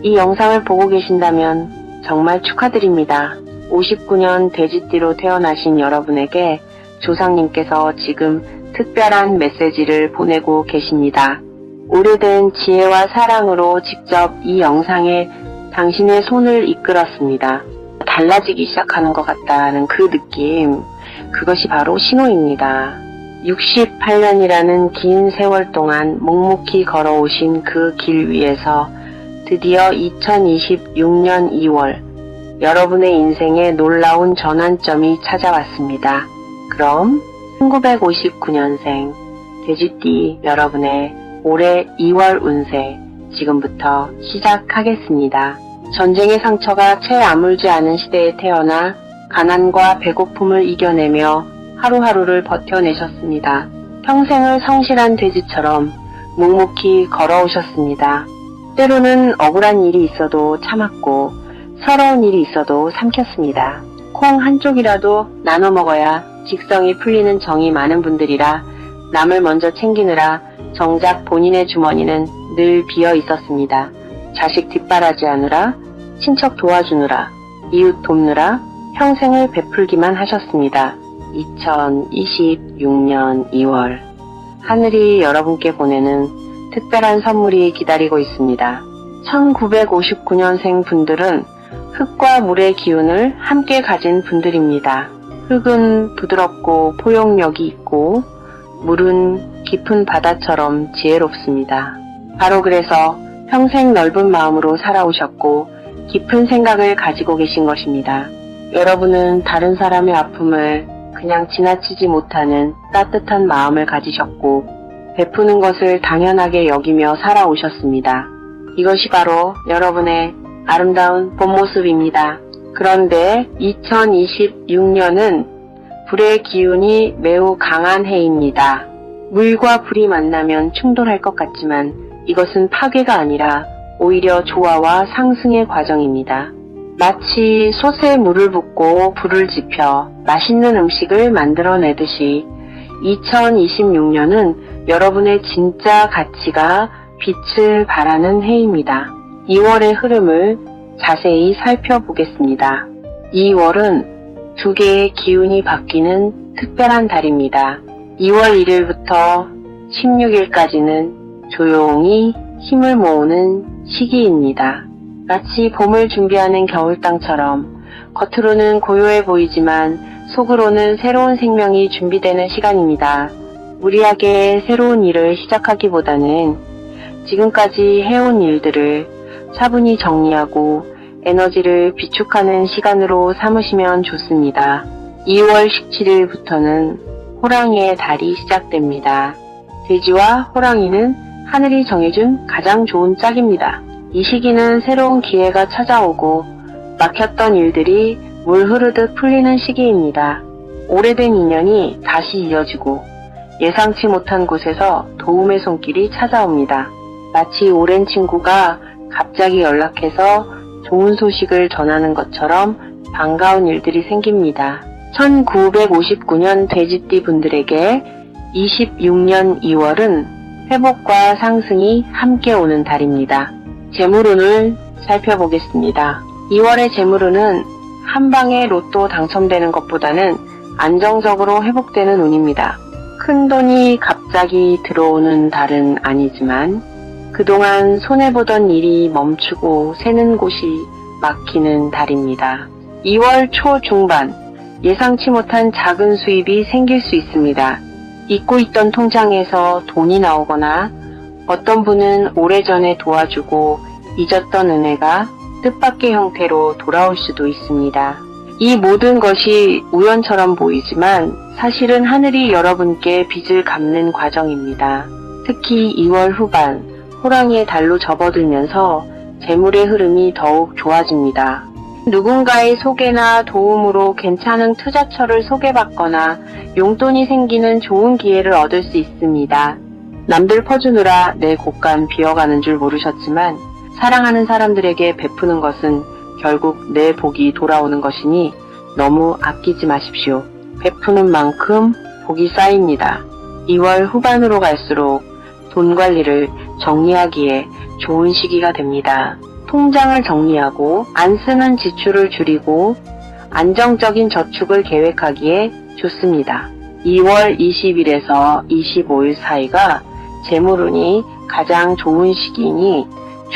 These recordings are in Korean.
이 영상을 보고 계신다면 정말 축하드립니다. 59년 돼지띠로 태어나신 여러분에게 조상님께서 지금 특별한 메시지를 보내고 계십니다. 오래된 지혜와 사랑으로 직접 이 영상에 당신의 손을 이끌었습니다. 달라지기 시작하는 것 같다는 그 느낌, 그것이 바로 신호입니다. 68년이라는 긴 세월 동안 묵묵히 걸어오신 그 길 위에서 드디어 2026년 2월 여러분의 인생에 놀라운 전환점이 찾아왔습니다. 그럼 1959년생 돼지띠 여러분의 올해 2월 운세 지금부터 시작하겠습니다. 전쟁의 상처가 채 아물지 않은 시대에 태어나 가난과 배고픔을 이겨내며 하루하루를 버텨내셨습니다. 평생을 성실한 돼지처럼 묵묵히 걸어오셨습니다. 때로는 억울한 일이 있어도 참았고 서러운 일이 있어도 삼켰습니다. 콩 한쪽이라도 나눠 먹어야 직성이 풀리는 정이 많은 분들이라 남을 먼저 챙기느라 정작 본인의 주머니는 늘 비어 있었습니다. 자식 뒷바라지하느라, 친척 도와주느라, 이웃 돕느라 평생을 베풀기만 하셨습니다. 2026년 2월 하늘이 여러분께 보내는 특별한 선물이 기다리고 있습니다. 1959년생 분들은 흙과 물의 기운을 함께 가진 분들입니다. 흙은 부드럽고 포용력이 있고 물은 깊은 바다처럼 지혜롭습니다. 바로 그래서 평생 넓은 마음으로 살아오셨고 깊은 생각을 가지고 계신 것입니다. 여러분은 다른 사람의 아픔을 그냥 지나치지 못하는 따뜻한 마음을 가지셨고 베푸는 것을 당연하게 여기며 살아오셨습니다. 이것이 바로 여러분의 아름다운 본 모습입니다. 그런데 2026년은 불의 기운이 매우 강한 해입니다. 물과 불이 만나면 충돌할 것 같지만 이것은 파괴가 아니라 오히려 조화와 상승의 과정입니다. 마치 솥에 물을 붓고 불을 지펴 맛있는 음식을 만들어내듯이 2026년은 여러분의 진짜 가치가 빛을 발하는 해입니다. 2월의 흐름을 자세히 살펴보겠습니다. 2월은 두 개의 기운이 바뀌는 특별한 달입니다. 2월 1일부터 16일까지는 조용히 힘을 모으는 시기입니다. 마치 봄을 준비하는 겨울땅처럼 겉으로는 고요해 보이지만 속으로는 새로운 생명이 준비되는 시간입니다. 무리하게 새로운 일을 시작하기보다는 지금까지 해온 일들을 차분히 정리하고 에너지를 비축하는 시간으로 삼으시면 좋습니다. 2월 17일부터는 호랑이의 달이 시작됩니다. 돼지와 호랑이는 하늘이 정해준 가장 좋은 짝입니다. 이 시기는 새로운 기회가 찾아오고 막혔던 일들이 물 흐르듯 풀리는 시기입니다. 오래된 인연이 다시 이어지고 예상치 못한 곳에서 도움의 손길이 찾아옵니다. 마치 오랜 친구가 갑자기 연락해서 좋은 소식을 전하는 것처럼 반가운 일들이 생깁니다. 1959년 돼지띠 분들에게 26년 2월은 회복과 상승이 함께 오는 달입니다. 재물운을 살펴보겠습니다. 2월의 재물운은 한 방에 로또 당첨되는 것보다는 안정적으로 회복되는 운입니다. 큰 돈이 갑자기 들어오는 달은 아니지만 그동안 손해보던 일이 멈추고 새는 곳이 막히는 달입니다. 2월 초 중반 예상치 못한 작은 수입이 생길 수 있습니다. 잊고 있던 통장에서 돈이 나오거나 어떤 분은 오래전에 도와주고 잊었던 은혜가 뜻밖의 형태로 돌아올 수도 있습니다. 이 모든 것이 우연처럼 보이지만 사실은 하늘이 여러분께 빚을 갚는 과정입니다. 특히 2월 후반 호랑이의 달로 접어들면서 재물의 흐름이 더욱 좋아집니다. 누군가의 소개나 도움으로 괜찮은 투자처를 소개받거나 용돈이 생기는 좋은 기회를 얻을 수 있습니다. 남들 퍼주느라 내 곳간 비어가는 줄 모르셨지만 사랑하는 사람들에게 베푸는 것은 결국 내 복이 돌아오는 것이니 너무 아끼지 마십시오. 베푸는 만큼 복이 쌓입니다. 2월 후반으로 갈수록 돈 관리를 정리하기에 좋은 시기가 됩니다. 통장을 정리하고 안 쓰는 지출을 줄이고 안정적인 저축을 계획하기에 좋습니다. 2월 20일에서 25일 사이가 재물운이 가장 좋은 시기이니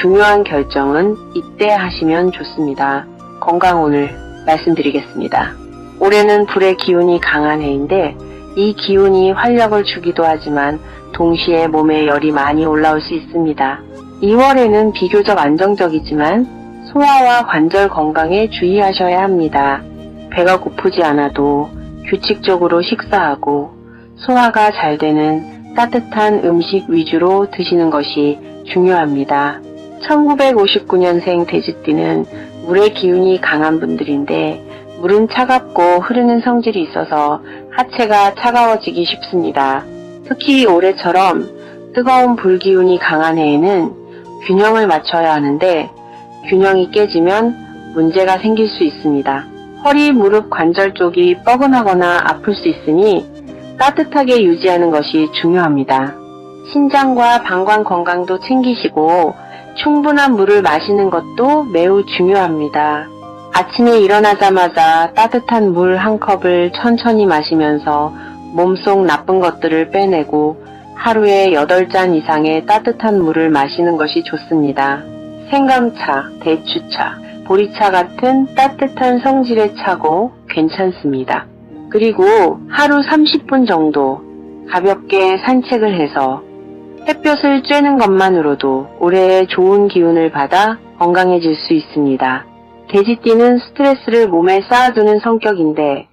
중요한 결정은 이때 하시면 좋습니다. 건강운을 말씀드리겠습니다. 올해는 불의 기운이 강한 해인데 이 기운이 활력을 주기도 하지만 동시에 몸에 열이 많이 올라올 수 있습니다. 2월에는 비교적 안정적이지만 소화와 관절 건강에 주의하셔야 합니다. 배가 고프지 않아도 규칙적으로 식사하고 소화가 잘 되는 따뜻한 음식 위주로 드시는 것이 중요합니다. 1959년생 돼지띠는 물의 기운이 강한 분들인데 물은 차갑고 흐르는 성질이 있어서 하체가 차가워지기 쉽습니다. 특히 올해처럼 뜨거운 불기운이 강한 해에는 균형을 맞춰야 하는데 균형이 깨지면 문제가 생길 수 있습니다. 허리, 무릎, 관절 쪽이 뻐근하거나 아플 수 있으니 따뜻하게 유지하는 것이 중요합니다. 신장과 방광 건강도 챙기시고 충분한 물을 마시는 것도 매우 중요합니다. 아침에 일어나자마자 따뜻한 물 한 컵을 천천히 마시면서 몸속 나쁜 것들을 빼내고 하루에 8잔 이상의 따뜻한 물을 마시는 것이 좋습니다. 생강차, 대추차, 보리차 같은 따뜻한 성질의 차고 괜찮습니다. 그리고 하루 30분 정도 가볍게 산책을 해서 햇볕을 쬐는 것만으로도 올해의 좋은 기운을 받아 건강해질 수 있습니다. 돼지띠는 스트레스를 몸에 쌓아두는 성격인데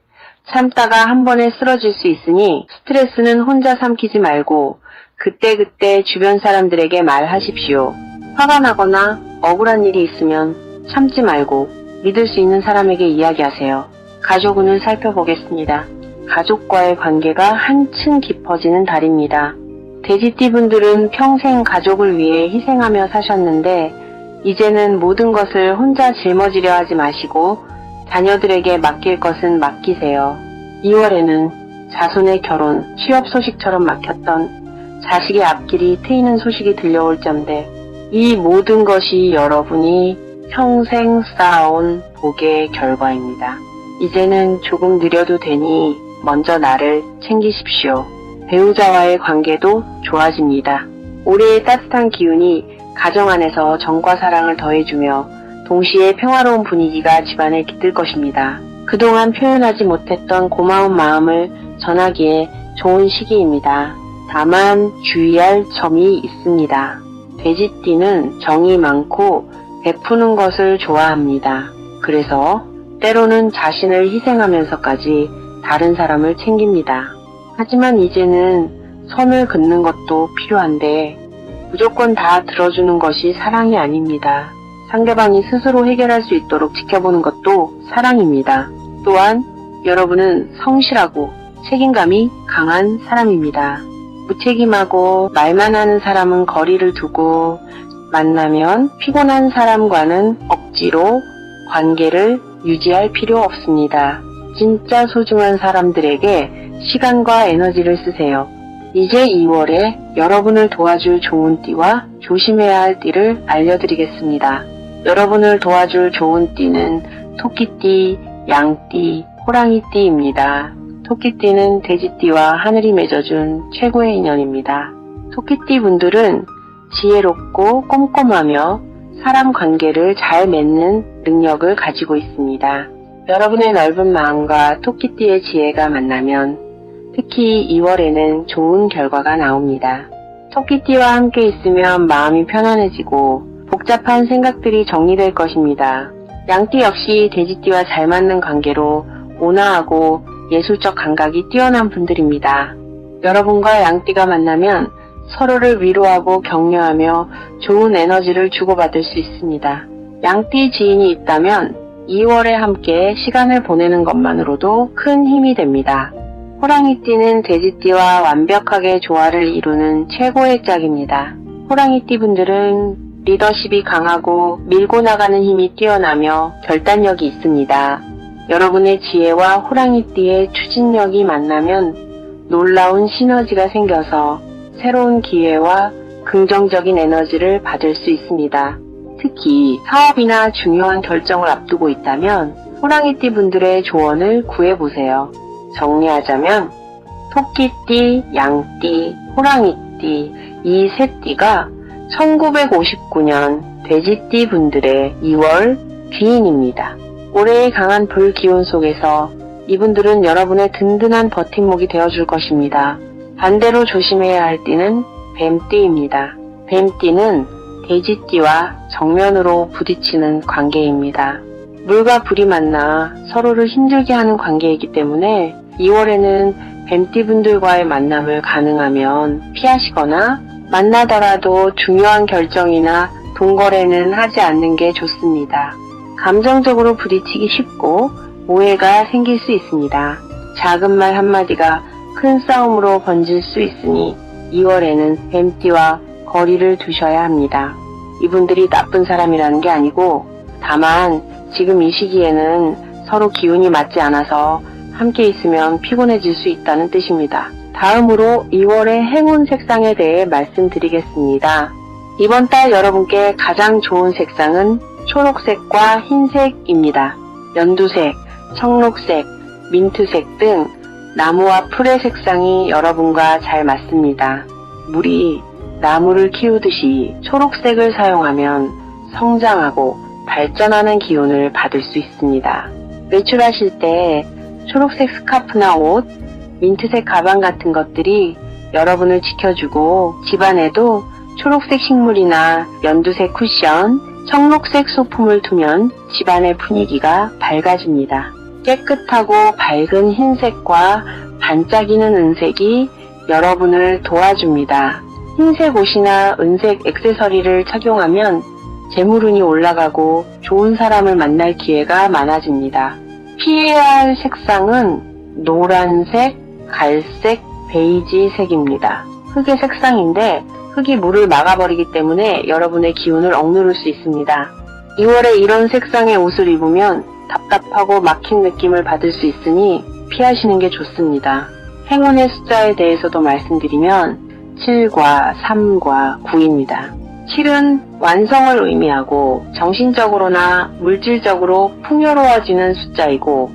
참다가 한 번에 쓰러질 수 있으니 스트레스는 혼자 삼키지 말고 그때그때 주변 사람들에게 말하십시오. 화가 나거나 억울한 일이 있으면 참지 말고 믿을 수 있는 사람에게 이야기하세요. 가족운을 살펴보겠습니다. 가족과의 관계가 한층 깊어지는 달입니다. 돼지띠 분들은 평생 가족을 위해 희생하며 사셨는데 이제는 모든 것을 혼자 짊어지려 하지 마시고 자녀들에게 맡길 것은 맡기세요. 2월에는 자손의 결혼, 취업 소식처럼 막혔던 자식의 앞길이 트이는 소식이 들려올 점데 이 모든 것이 여러분이 평생 쌓아온 복의 결과입니다. 이제는 조금 느려도 되니 먼저 나를 챙기십시오. 배우자와의 관계도 좋아집니다. 올해의 따뜻한 기운이 가정 안에서 정과 사랑을 더해주며 동시에 평화로운 분위기가 집안에 깃들 것입니다. 그동안 표현하지 못했던 고마운 마음을 전하기에 좋은 시기입니다. 다만 주의할 점이 있습니다. 돼지띠는 정이 많고 베푸는 것을 좋아합니다. 그래서 때로는 자신을 희생하면서까지 다른 사람을 챙깁니다. 하지만 이제는 선을 긋는 것도 필요한데 무조건 다 들어주는 것이 사랑이 아닙니다. 상대방이 스스로 해결할 수 있도록 지켜보는 것도 사랑입니다. 또한 여러분은 성실하고 책임감이 강한 사람입니다. 무책임하고 말만 하는 사람은 거리를 두고 만나면 피곤한 사람과는 억지로 관계를 유지할 필요 없습니다. 진짜 소중한 사람들에게 시간과 에너지를 쓰세요. 이제 2월에 여러분을 도와줄 좋은 띠와 조심해야 할 띠를 알려드리겠습니다. 여러분을 도와줄 좋은 띠는 토끼띠, 양띠, 호랑이띠입니다. 토끼띠는 돼지띠와 하늘이 맺어준 최고의 인연입니다. 토끼띠 분들은 지혜롭고 꼼꼼하며 사람 관계를 잘 맺는 능력을 가지고 있습니다. 여러분의 넓은 마음과 토끼띠의 지혜가 만나면 특히 2월에는 좋은 결과가 나옵니다. 토끼띠와 함께 있으면 마음이 편안해지고 복잡한 생각들이 정리될 것입니다. 양띠 역시 돼지띠와 잘 맞는 관계로 온화하고 예술적 감각이 뛰어난 분들입니다. 여러분과 양띠가 만나면 서로를 위로하고 격려하며 좋은 에너지를 주고받을 수 있습니다. 양띠 지인이 있다면 2월에 함께 시간을 보내는 것만으로도 큰 힘이 됩니다. 호랑이띠는 돼지띠와 완벽하게 조화를 이루는 최고의 짝입니다. 호랑이띠 분들은 리더십이 강하고 밀고 나가는 힘이 뛰어나며 결단력이 있습니다. 여러분의 지혜와 호랑이띠의 추진력이 만나면 놀라운 시너지가 생겨서 새로운 기회와 긍정적인 에너지를 받을 수 있습니다. 특히 사업이나 중요한 결정을 앞두고 있다면 호랑이띠 분들의 조언을 구해보세요. 정리하자면 토끼띠, 양띠, 호랑이띠 이 세 띠가 1959년 돼지띠 분들의 2월 귀인입니다. 올해의 강한 불기운 속에서 이분들은 여러분의 든든한 버팀목이 되어줄 것입니다. 반대로 조심해야 할 띠는 뱀띠입니다. 뱀띠는 돼지띠와 정면으로 부딪히는 관계입니다. 물과 불이 만나 서로를 힘들게 하는 관계이기 때문에 2월에는 뱀띠분들과의 만남을 가능하면 피하시거나 만나더라도 중요한 결정이나 동거래는 하지 않는 게 좋습니다. 감정적으로 부딪히기 쉽고 오해가 생길 수 있습니다. 작은 말 한마디가 큰 싸움으로 번질 수 있으니 2월에는 뱀띠와 거리를 두셔야 합니다. 이분들이 나쁜 사람이라는 게 아니고 다만 지금 이 시기에는 서로 기운이 맞지 않아서 함께 있으면 피곤해질 수 있다는 뜻입니다. 다음으로 2월의 행운 색상에 대해 말씀드리겠습니다. 이번 달 여러분께 가장 좋은 색상은 초록색과 흰색입니다. 연두색, 청록색, 민트색 등 나무와 풀의 색상이 여러분과 잘 맞습니다. 물이 나무를 키우듯이 초록색을 사용하면 성장하고 발전하는 기운을 받을 수 있습니다. 외출하실 때 초록색 스카프나 옷, 민트색 가방 같은 것들이 여러분을 지켜주고 집안에도 초록색 식물이나 연두색 쿠션, 청록색 소품을 두면 집안의 분위기가 밝아집니다. 깨끗하고 밝은 흰색과 반짝이는 은색이 여러분을 도와줍니다. 흰색 옷이나 은색 액세서리를 착용하면 재물운이 올라가고 좋은 사람을 만날 기회가 많아집니다. 피해야 할 색상은 노란색, 갈색, 베이지색입니다. 흙의 색상인데 흙이 물을 막아버리기 때문에 여러분의 기운을 억누를 수 있습니다. 2월에 이런 색상의 옷을 입으면 답답하고 막힌 느낌을 받을 수 있으니 피하시는 게 좋습니다. 행운의 숫자에 대해서도 말씀드리면 7과 3과 9입니다. 7은 완성을 의미하고 정신적으로나 물질적으로 풍요로워지는 숫자이고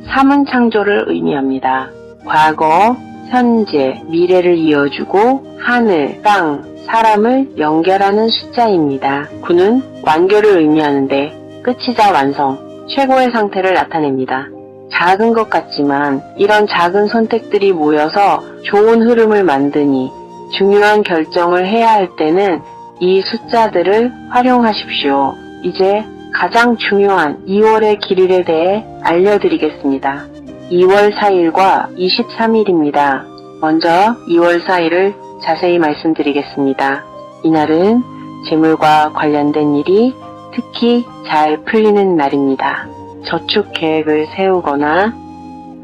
3은 창조를 의미합니다. 과거, 현재, 미래를 이어주고 하늘, 땅, 사람을 연결하는 숫자입니다. 9는 완결을 의미하는데 끝이자 완성, 최고의 상태를 나타냅니다. 작은 것 같지만 이런 작은 선택들이 모여서 좋은 흐름을 만드니 중요한 결정을 해야 할 때는 이 숫자들을 활용하십시오. 이제 가장 중요한 2월의 길일에 대해 알려드리겠습니다. 2월 4일과 23일입니다. 먼저 2월 4일을 자세히 말씀드리겠습니다. 이날은 재물과 관련된 일이 특히 잘 풀리는 날입니다. 저축 계획을 세우거나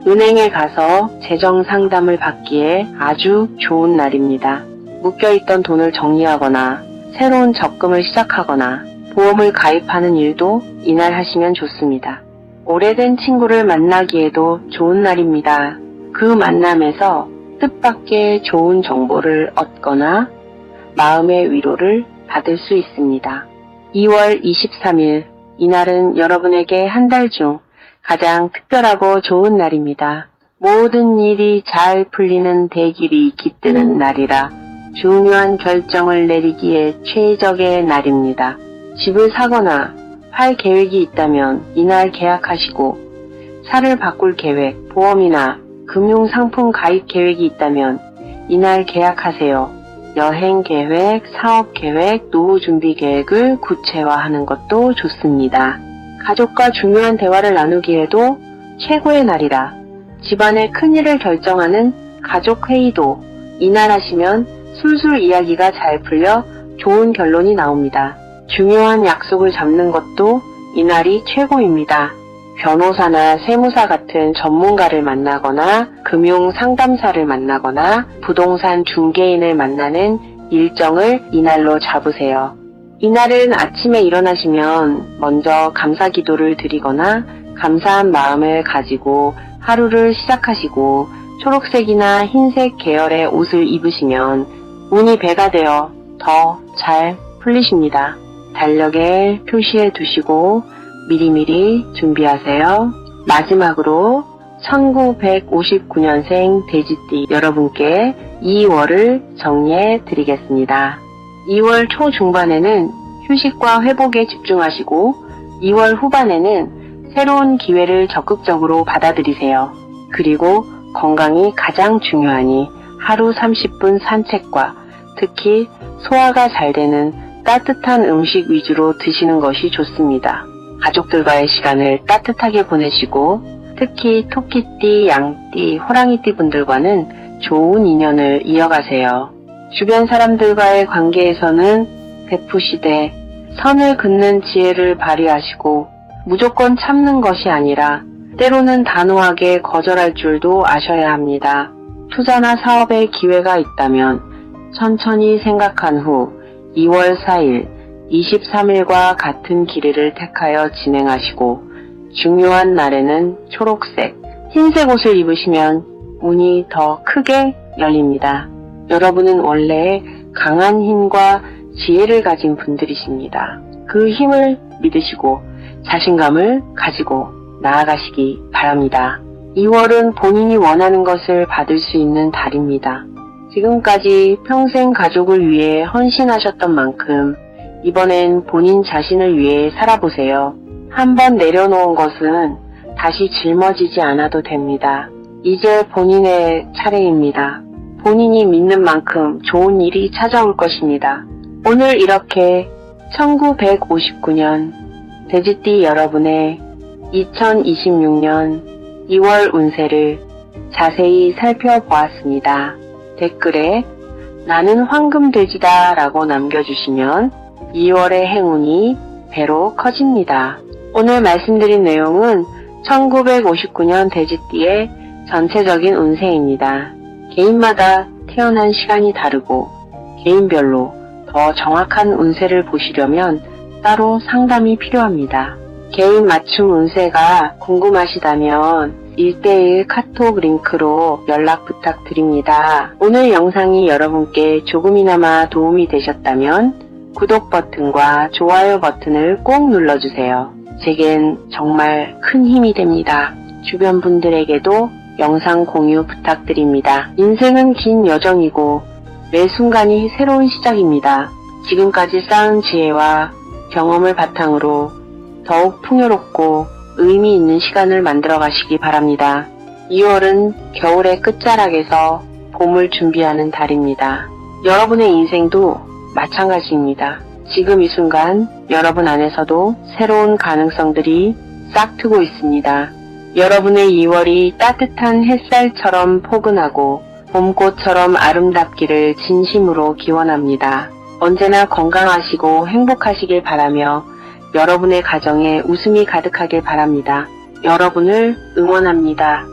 은행에 가서 재정 상담을 받기에 아주 좋은 날입니다. 묶여있던 돈을 정리하거나 새로운 적금을 시작하거나 보험을 가입하는 일도 이날 하시면 좋습니다. 오래된 친구를 만나기에도 좋은 날입니다. 그 만남에서 뜻밖의 좋은 정보를 얻거나 마음의 위로를 받을 수 있습니다. 2월 23일, 이날은 여러분에게 한 달 중 가장 특별하고 좋은 날입니다. 모든 일이 잘 풀리는 대길이 깃드는 날이라 중요한 결정을 내리기에 최적의 날입니다. 집을 사거나 팔 계획이 있다면 이날 계약하시고 차를 바꿀 계획, 보험이나 금융상품 가입 계획이 있다면 이날 계약하세요. 여행 계획, 사업 계획, 노후 준비 계획을 구체화하는 것도 좋습니다. 가족과 중요한 대화를 나누기에도 최고의 날이라 집안의 큰일을 결정하는 가족 회의도 이날 하시면 술술 이야기가 잘 풀려 좋은 결론이 나옵니다. 중요한 약속을 잡는 것도 이날이 최고입니다. 변호사나 세무사 같은 전문가를 만나거나 금융 상담사를 만나거나 부동산 중개인을 만나는 일정을 이날로 잡으세요. 이날은 아침에 일어나시면 먼저 감사 기도를 드리거나 감사한 마음을 가지고 하루를 시작하시고 초록색이나 흰색 계열의 옷을 입으시면 운이 배가 되어 더 잘 풀리십니다. 달력에 표시해 두시고 미리미리 준비하세요. 마지막으로 1959년생 돼지띠 여러분께 2월을 정리해 드리겠습니다. 2월 초중반에는 휴식과 회복에 집중하시고 2월 후반에는 새로운 기회를 적극적으로 받아들이세요. 그리고 건강이 가장 중요하니 하루 30분 산책과 특히 소화가 잘 되는 따뜻한 음식 위주로 드시는 것이 좋습니다. 가족들과의 시간을 따뜻하게 보내시고 특히 토끼띠, 양띠, 호랑이띠 분들과는 좋은 인연을 이어가세요. 주변 사람들과의 관계에서는 베푸시되 선을 긋는 지혜를 발휘하시고 무조건 참는 것이 아니라 때로는 단호하게 거절할 줄도 아셔야 합니다. 투자나 사업에 기회가 있다면 천천히 생각한 후 2월 4일, 23일과 같은 길이를 택하여 진행하시고 중요한 날에는 초록색, 흰색 옷을 입으시면 운이 더 크게 열립니다. 여러분은 원래 강한 힘과 지혜를 가진 분들이십니다. 그 힘을 믿으시고 자신감을 가지고 나아가시기 바랍니다. 2월은 본인이 원하는 것을 받을 수 있는 달입니다. 지금까지 평생 가족을 위해 헌신하셨던 만큼 이번엔 본인 자신을 위해 살아보세요. 한번 내려놓은 것은 다시 짊어지지 않아도 됩니다. 이제 본인의 차례입니다. 본인이 믿는 만큼 좋은 일이 찾아올 것입니다. 오늘 이렇게 1959년 돼지띠 여러분의 2026년 2월 운세를 자세히 살펴보았습니다. 댓글에 나는 황금돼지다 라고 남겨주시면 2월의 행운이 배로 커집니다. 오늘 말씀드린 내용은 1959년 돼지띠의 전체적인 운세입니다. 개인마다 태어난 시간이 다르고 개인별로 더 정확한 운세를 보시려면 따로 상담이 필요합니다. 개인 맞춤 운세가 궁금하시다면 1:1 카톡 링크로 연락 부탁드립니다. 오늘 영상이 여러분께 조금이나마 도움이 되셨다면 구독 버튼과 좋아요 버튼을 꼭 눌러주세요. 제겐 정말 큰 힘이 됩니다. 주변 분들에게도 영상 공유 부탁드립니다. 인생은 긴 여정이고 매 순간이 새로운 시작입니다. 지금까지 쌓은 지혜와 경험을 바탕으로 더욱 풍요롭고 의미 있는 시간을 만들어 가시기 바랍니다. 2월은 겨울의 끝자락에서 봄을 준비하는 달입니다. 여러분의 인생도 마찬가지입니다. 지금 이 순간 여러분 안에서도 새로운 가능성들이 싹 트고 있습니다. 여러분의 2월이 따뜻한 햇살처럼 포근하고 봄꽃처럼 아름답기를 진심으로 기원합니다. 언제나 건강하시고 행복하시길 바라며 여러분의 가정에 웃음이 가득하길 바랍니다. 여러분을 응원합니다.